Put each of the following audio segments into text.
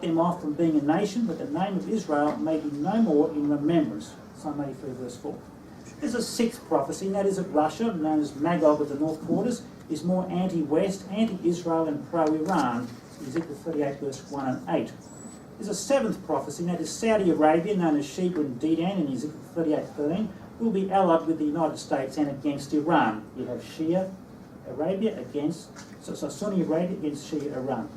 them off from being a nation, that the name of Israel may be no more in remembrance. Psalm 83 verse 4. There's a sixth prophecy, and that is that Russia, known as Magog of the North Quarters, is more anti-West, anti-Israel and pro-Iran, Ezekiel 38 verse 1 and 8. There's a seventh prophecy, and that is Saudi Arabia, known as Sheba and Dedan in Ezekiel 38:13, will be allied with the United States and against Iran. You have Shia Arabia against, Sunni Arabia against Shia Iran.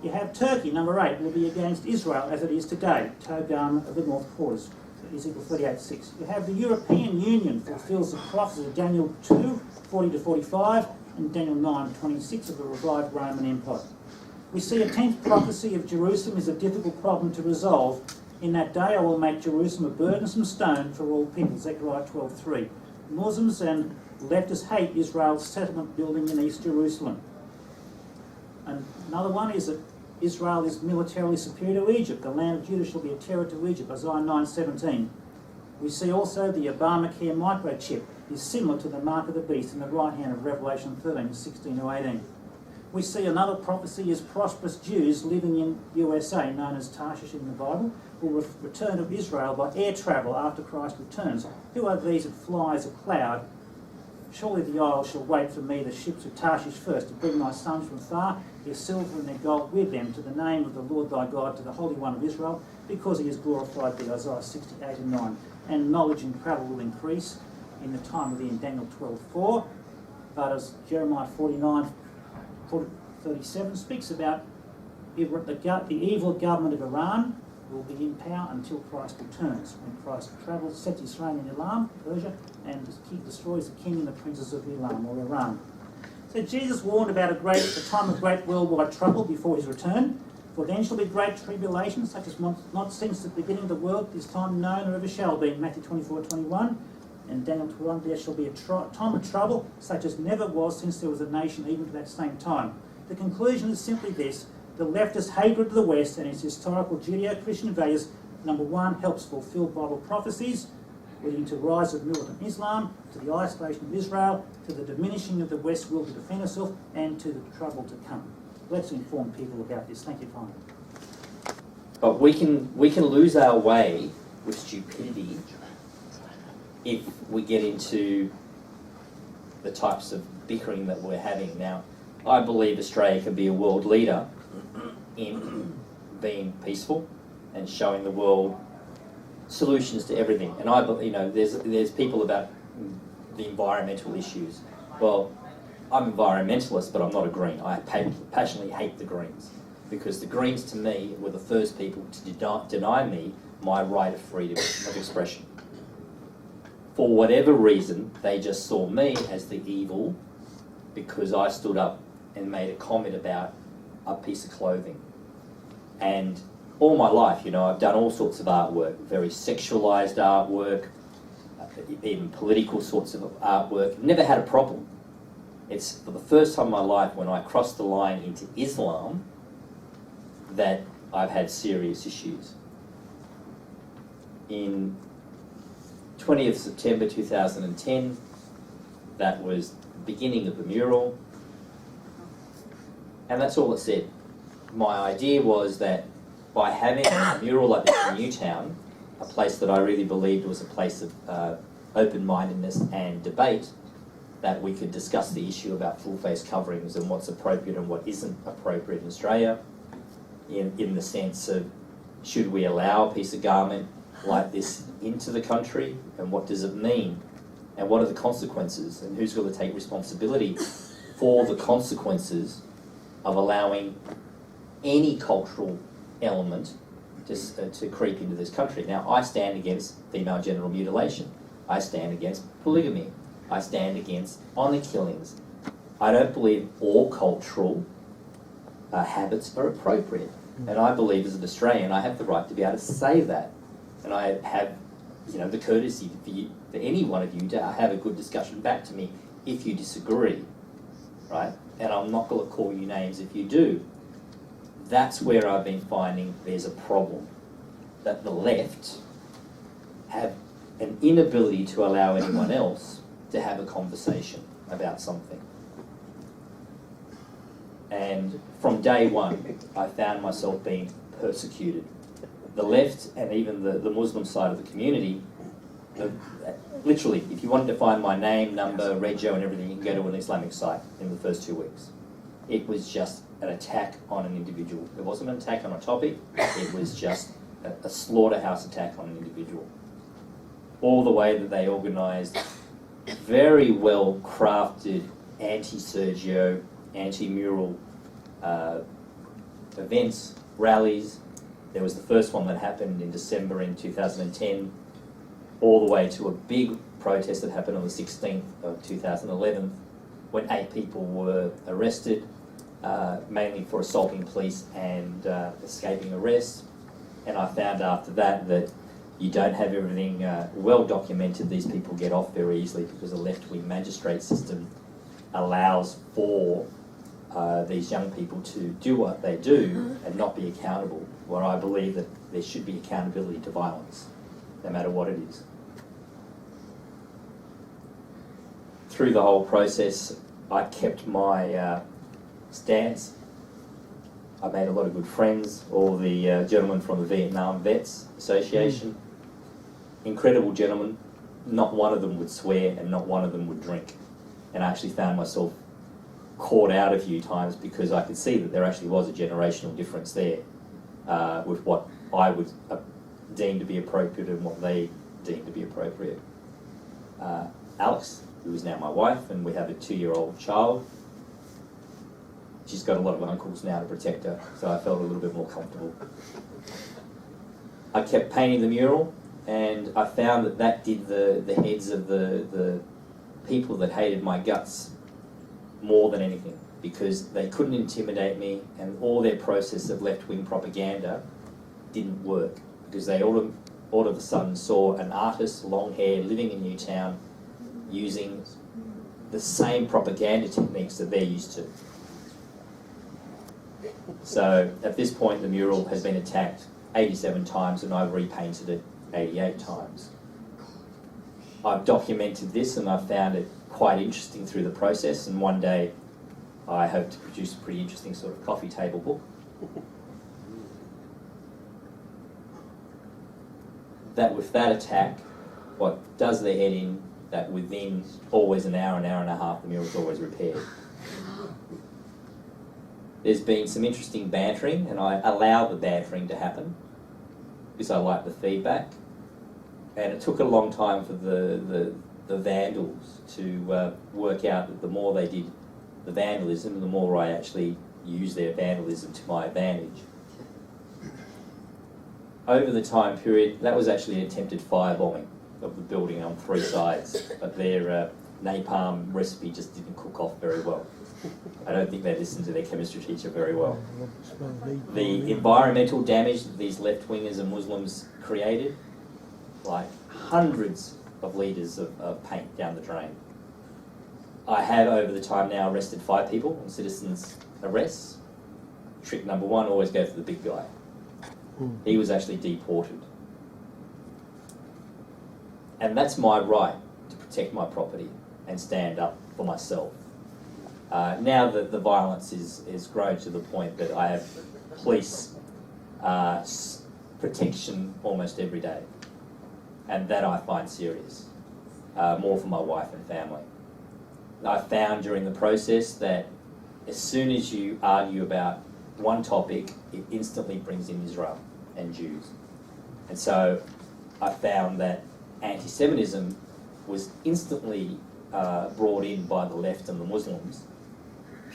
You have Turkey, number 8, will be against Israel as it is today, Togarmah of the North Quarters, Ezekiel 38:6. You have the European Union fulfills the prophecies of Daniel 2, 40 to 45, and Daniel 9, 26 of the revived Roman Empire. We see a 10th prophecy of Jerusalem is a difficult problem to resolve. In that day I will make Jerusalem a burdensome stone for all people, Zechariah 12:3. Muslims and leftists hate Israel's settlement building in East Jerusalem. And another one is that Israel is militarily superior to Egypt. The land of Judah shall be a terror to Egypt, Isaiah 9:17. We see also the Obamacare microchip is similar to the mark of the beast in the right hand of Revelation 13, 16 to 18. We see another prophecy is prosperous Jews living in USA, known as Tarshish in the Bible, will return to Israel by air travel after Christ returns. Who are these that fly as a cloud? Surely the isle shall wait for me, the ships of Tarshish first, to bring my sons from far, their silver and their gold with them, to the name of the Lord thy God, to the Holy One of Israel, because he is glorified thee, Isaiah 68 and 9. And knowledge and travel will increase in the time of the end, Daniel 12:4. But as Jeremiah 37 speaks about, the evil government of Iran will be in power until Christ returns. When Christ travels, sets his throne in Elam, Persia, and destroys the king and the princes of Elam or Iran. So Jesus warned about a time of great worldwide trouble before his return. For then shall be great tribulation, such as not since the beginning of the world, this time known or ever shall be. Matthew 24:21. And Daniel 12, there shall be a time of trouble, such as never was since there was a nation even to that same time. The conclusion is simply this: the leftist hatred of the West and its historical Judeo-Christian values, number one, helps fulfill Bible prophecies, leading to the rise of militant Islam, to the isolation of Israel, to the diminishing of the West's will to defend itself, and to the trouble to come. Let's inform people about this. Thank you, Simon. But we can lose our way with stupidity if we get into the types of bickering that we're having now. I believe Australia can be a world leader in being peaceful and showing the world solutions to everything. And I believe, there's people about the environmental issues. Well, I'm an environmentalist, but I'm not a Green. I passionately hate the Greens, because the Greens, to me, were the first people to deny me my right of freedom of expression. For whatever reason, they just saw me as the evil because I stood up and made a comment about a piece of clothing. And all my life, I've done all sorts of artwork, very sexualized artwork, even political sorts of artwork. Never had a problem. It's for the first time in my life when I crossed the line into Islam that I've had serious issues. In 20th September 2010, that was the beginning of the mural, and that's all it said. My idea was that by having a mural like this in Newtown, a place that I really believed was a place of open-mindedness and debate, that we could discuss the issue about full-face coverings and what's appropriate and what isn't appropriate in Australia, in the sense of, should we allow a piece of garment like this into the country, and what does it mean, and what are the consequences, and who's going to take responsibility for the consequences of allowing any cultural element to creep into this country. Now, I stand against female genital mutilation. I stand against polygamy. I stand against honour killings. I don't believe all cultural habits are appropriate. And I believe as an Australian, I have the right to be able to say that. And I have, the courtesy for any one of you to have a good discussion back to me if you disagree, right? And I'm not going to call you names if you do. That's where I've been finding there's a problem, that the left have an inability to allow anyone else to have a conversation about something. And from day one, I found myself being persecuted. The left and even the Muslim side of the community, literally, if you wanted to find my name, number, rego and everything, you can go to an Islamic site in the first 2 weeks. It was just an attack on an individual. It wasn't an attack on a topic, it was just a slaughterhouse attack on an individual. All the way that they organised very well crafted anti-Sergio, anti-mural events, rallies. There was the first one that happened in December in 2010, all the way to a big protest that happened on the 16th of 2011 when 8 people were arrested, mainly for assaulting police and escaping arrest. And I found after that you don't have everything well documented. These people get off very easily because the left-wing magistrate system allows for these young people to do what they do and not be accountable, where I believe that there should be accountability to violence, no matter what it is. Through the whole process, I kept my stance. I made a lot of good friends, all the gentlemen from the Vietnam Vets Association. Incredible gentlemen. Not one of them would swear and not one of them would drink. And I actually found myself caught out a few times because I could see that there actually was a generational difference there with what I would deem to be appropriate and what they deemed to be appropriate. Alex, who is now my wife, and we have a 2-year-old child. She's got a lot of uncles now to protect her, so I felt a little bit more comfortable. I kept painting the mural, and I found that did the heads of the people that hated my guts more than anything, because they couldn't intimidate me, and all their process of left-wing propaganda didn't work, because they all of a sudden saw an artist, long hair, living in Newtown, using the same propaganda techniques that they're used to. So at this point the mural has been attacked 87 times and I've repainted it 88 times. I've documented this and I've found it quite interesting through the process, and one day I hope to produce a pretty interesting sort of coffee table book. That with that attack, what does their head in, that within always an hour and a half, the mural's always repaired. There's been some interesting bantering, and I allow the bantering to happen because I like the feedback. And it took a long time for the vandals to work out that the more they did the vandalism, the more I actually used their vandalism to my advantage. Over the time period, that was actually an attempted firebombing of the building on 3 sides, but their napalm recipe just didn't cook off very well. I don't think they listened to their chemistry teacher very well. The environmental damage that these left-wingers and Muslims created, like hundreds of litres of paint down the drain. I have over the time now arrested 5 people on citizens' arrests. Trick number 1, always go for the big guy. He was actually deported. And that's my right to protect my property and stand up for myself. Now that the violence is grown to the point that I have police protection almost every day, and that I find serious, more for my wife and family. I found during the process that as soon as you argue about one topic, it instantly brings in Israel and Jews. And so I found that anti-Semitism was instantly brought in by the left and the Muslims,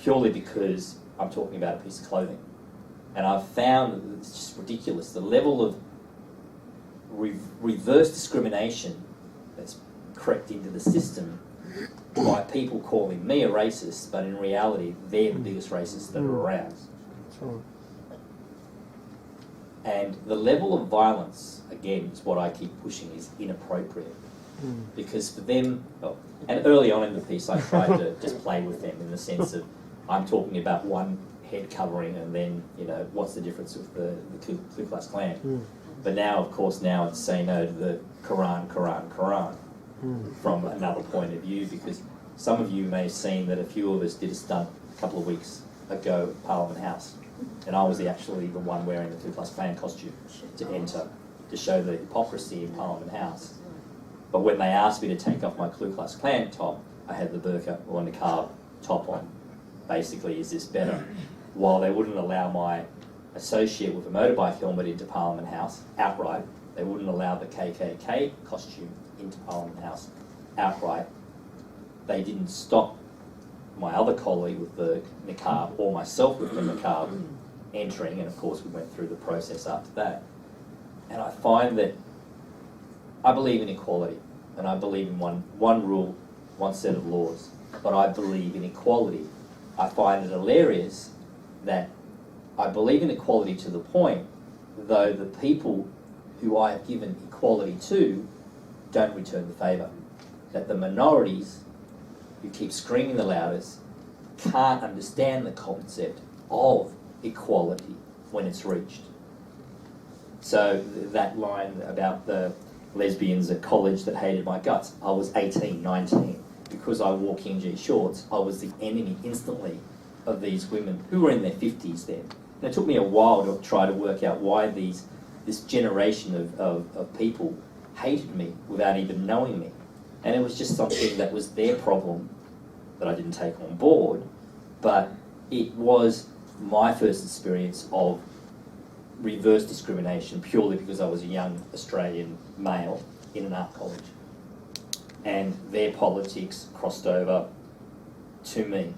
purely because I'm talking about a piece of clothing. And I've found that it's just ridiculous. The level of reverse discrimination that's crept into the system by people calling me a racist, but in reality, they're the biggest racists that are around. That's right. And the level of violence, again, is what I keep pushing, is inappropriate. Because for them, and early on in the piece I tried to just play with them in the sense of, I'm talking about one head covering and then, you know, what's the difference with the Ku Klux Klan? But now, of course, now it's say no to the Quran from another point of view, because some of you may have seen that a few of us did a stunt a couple of weeks a go at Parliament House. And I was actually the one wearing the Ku Klux Klan costume to enter, to show the hypocrisy in Parliament House. But when they asked me to take off my Ku Klux Klan top, I had the burqa or niqab top on. Basically, is this better? While they wouldn't allow my associate with a motorbike helmet into Parliament House outright, they wouldn't allow the KKK costume into Parliament House outright. They didn't stop my other colleague with the niqab or myself with the niqab entering, and of course we went through the process after that. And I find that I believe in equality, and I believe in one rule, one set of laws, but I believe in equality. I find it hilarious that I believe in equality to the point, though the people who I have given equality to don't return the favour. That the minorities who keep screaming the loudest can't understand the concept of equality when it's reached. So that line about the lesbians at college that hated my guts, I was 18, 19. Because I wore King G shorts, I was the enemy instantly of these women who were in their 50s then. And it took me a while to try to work out why this generation of people hated me without even knowing me. And it was just something that was their problem that I didn't take on board, but it was my first experience of reverse discrimination purely because I was a young Australian male in an art college. And their politics crossed over to me.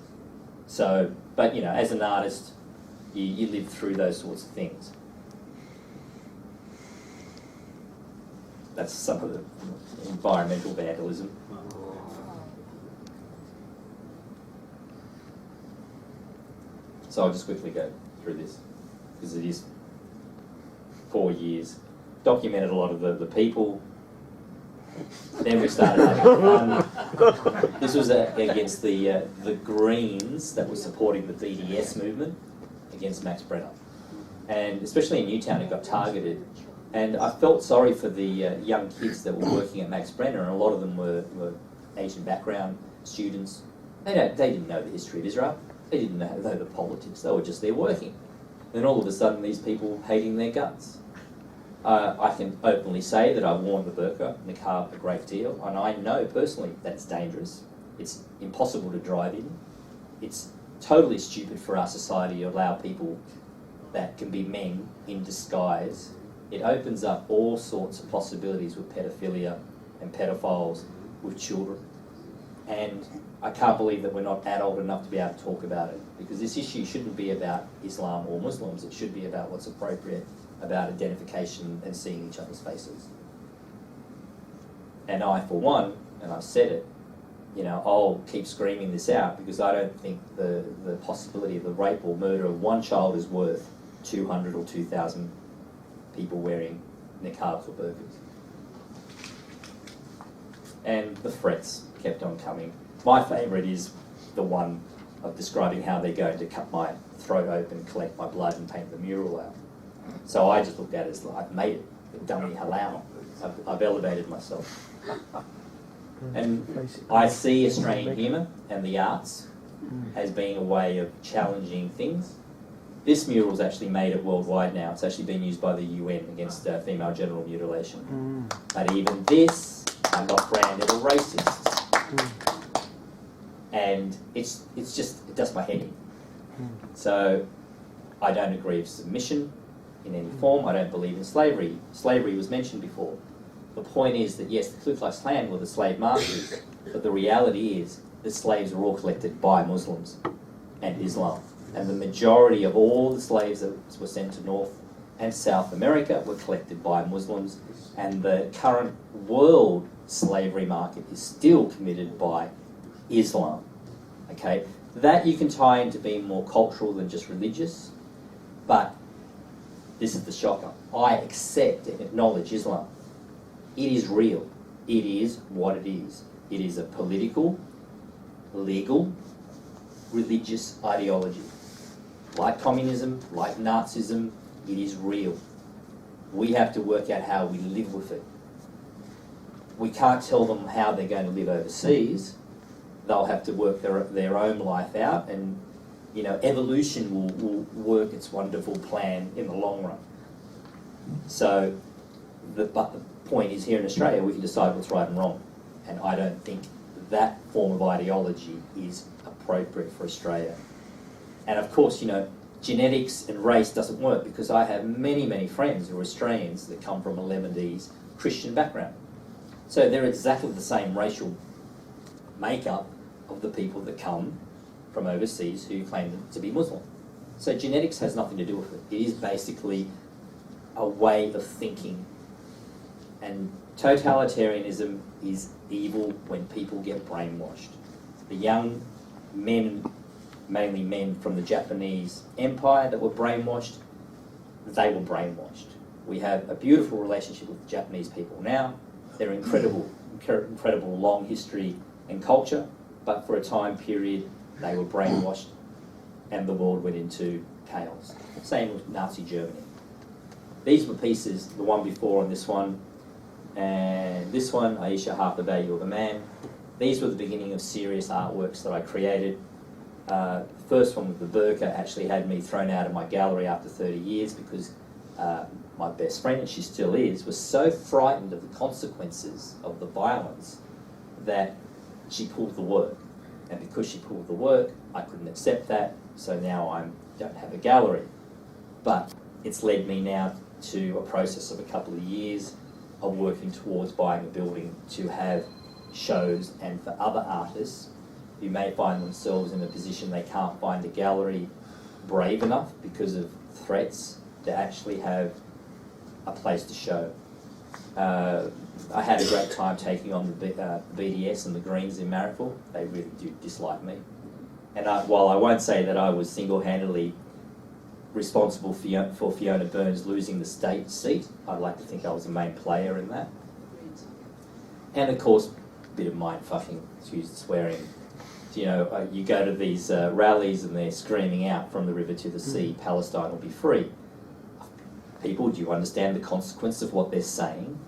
So, but you know, as an artist, you live through those sorts of things. That's some of the environmental vandalism. So I'll just quickly go through this, because it is 4 years. Documented a lot of the people. Then we started having fun. This was against the Greens that were supporting the BDS movement against Max Brenner. And especially in Newtown, it got targeted. And I felt sorry for the young kids that were working at Max Brenner, and a lot of them were Asian background students. They didn't know the history of Israel. They didn't know the politics. They were just there working. Then all of a sudden, these people hating their guts. I can openly say that I've worn the burqa, niqab a great deal, and I know personally that it's dangerous. It's impossible to drive in. It's totally stupid for our society to allow people that can be men in disguise. It opens up all sorts of possibilities with pedophilia and pedophiles with children. And I can't believe that we're not adult enough to be able to talk about it, because this issue shouldn't be about Islam or Muslims. It should be about what's appropriate about identification and seeing each other's faces. And I, for one, and I've said it, you know, I'll keep screaming this out because I don't think the possibility of the rape or murder of one child is worth 200 or 2,000 people wearing niqabs or burqas. And the threats kept on coming. My favourite is the one of describing how they're going to cut my throat open, collect my blood and paint the mural out. So I just looked at it as like, I've made it, they've done me halal. I've elevated myself. And I see Australian humour and the arts as being a way of challenging things. This mural's actually made it worldwide now. It's actually been used by the UN against female genital mutilation. But even this, I'm not branded a racist. And it's just, it does my head in. So I don't agree with submission in any form. I don't believe in slavery. Slavery was mentioned before. The point is that yes, the Ku Klux Klan were the slave masters, but the reality is the slaves were all collected by Muslims and Islam. And the majority of all the slaves that were sent to North and South America were collected by Muslims, and the current world slavery market is still committed by Islam. Okay, that you can tie into being more cultural than just religious, but this is the shocker. I accept and acknowledge Islam. It is real. It is what it is. It is a political, legal, religious ideology. Like communism, like Nazism, it is real. We have to work out how we live with it. We can't tell them how they're going to live overseas. They'll have to work their own life out, and you know, evolution will work its wonderful plan in the long run. So, but the point is, here in Australia, we can decide what's right and wrong. And I don't think that form of ideology is appropriate for Australia. And of course, you know, genetics and race doesn't work, because I have many, many friends who are Australians that come from a Lebanese Christian background. So they're exactly the same racial makeup of the people that come from overseas who claim to be Muslim. So genetics has nothing to do with it. It is basically a way of thinking. And totalitarianism is evil when people get brainwashed. The young men, mainly men from the Japanese Empire that were brainwashed, they were brainwashed. We have a beautiful relationship with the Japanese people now. They're incredible long history and culture, but for a time period they were brainwashed and the world went into chaos. Same with Nazi Germany. These were pieces, the one before and this one, Aisha, Half the Value of a Man. These were the beginning of serious artworks that I created. The first one with the burqa actually had me thrown out of my gallery after 30 years because my best friend, and she still is, was so frightened of the consequences of the violence that she pulled the work. And because she pulled the work, I couldn't accept that, so now I don't have a gallery. But it's led me now to a process of a couple of years of working towards buying a building to have shows, and for other artists who may find themselves in a position they can't find a gallery brave enough because of threats to actually have a place to show. I had a great time taking on the BDS and the Greens in Marrickville. They really do dislike me. And while I won't say that I was single-handedly responsible for Fiona Burns losing the state seat, I'd like to think I was a main player in that. And of course, a bit of mind-fucking, excuse the swearing. You know, you go to these rallies and they're screaming out from the river to the sea, Palestine will be free. People, do you understand the consequence of what they're saying?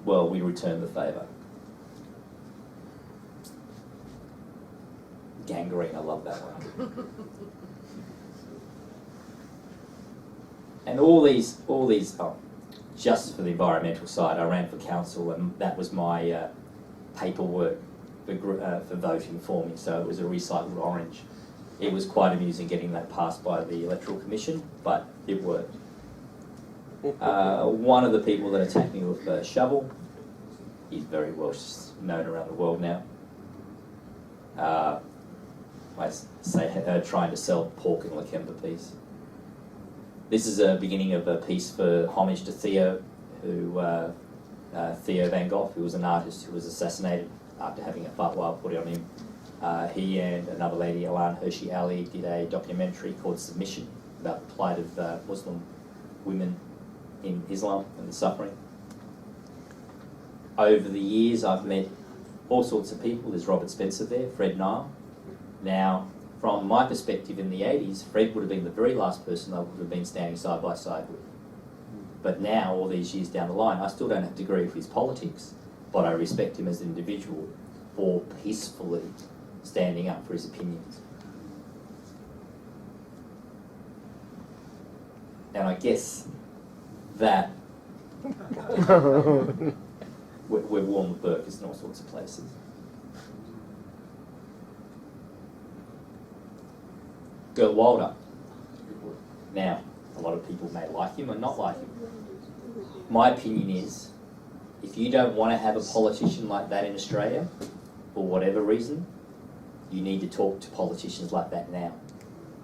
Well, we return the favour. Gangrene, I love that one. And all these, just for the environmental side, I ran for council and that was my paperwork for voting for me, so it was a recycled orange. It was quite amusing getting that passed by the Electoral Commission, but it worked. One of the people that attacked me with a shovel, he's very well known around the world now. I say trying to sell pork in Lakemba piece. This is a beginning of a piece for homage to Theo, Theo Van Gogh, who was an artist who was assassinated after having a fatwa put on him. He and another lady, Alan Hershey Ali, did a documentary called Submission about the plight of Muslim women in Islam and the suffering. Over the years, I've met all sorts of people. There's Robert Spencer there, Fred Nile. Now, from my perspective in the 80s, Fred would have been the very last person I would have been standing side by side with. But now, all these years down the line, I still don't have to agree with his politics, but I respect him as an individual for peacefully standing up for his opinions. And I guess that we're warm with burkas in all sorts of places. Gert Wilder. Now, a lot of people may like him or not like him. My opinion is, if you don't want to have a politician like that in Australia, for whatever reason, you need to talk to politicians like that now.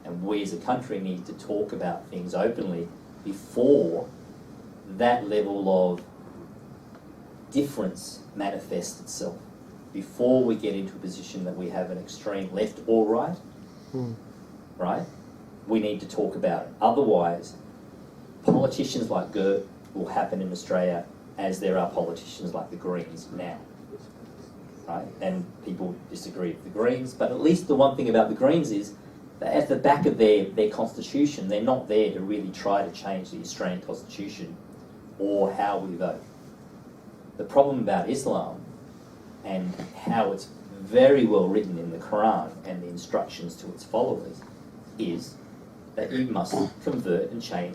And we as a country need to talk about things openly before that level of difference manifests itself. Before we get into a position that we have an extreme left or right, right? We need to talk about it. Otherwise, politicians like Gert will happen in Australia as there are politicians like the Greens now, right? And people disagree with the Greens, but at least the one thing about the Greens is that at the back of their constitution, they're not there to really try to change the Australian constitution or how we vote. The problem about Islam and how it's very well written in the Quran and the instructions to its followers is that you must convert and change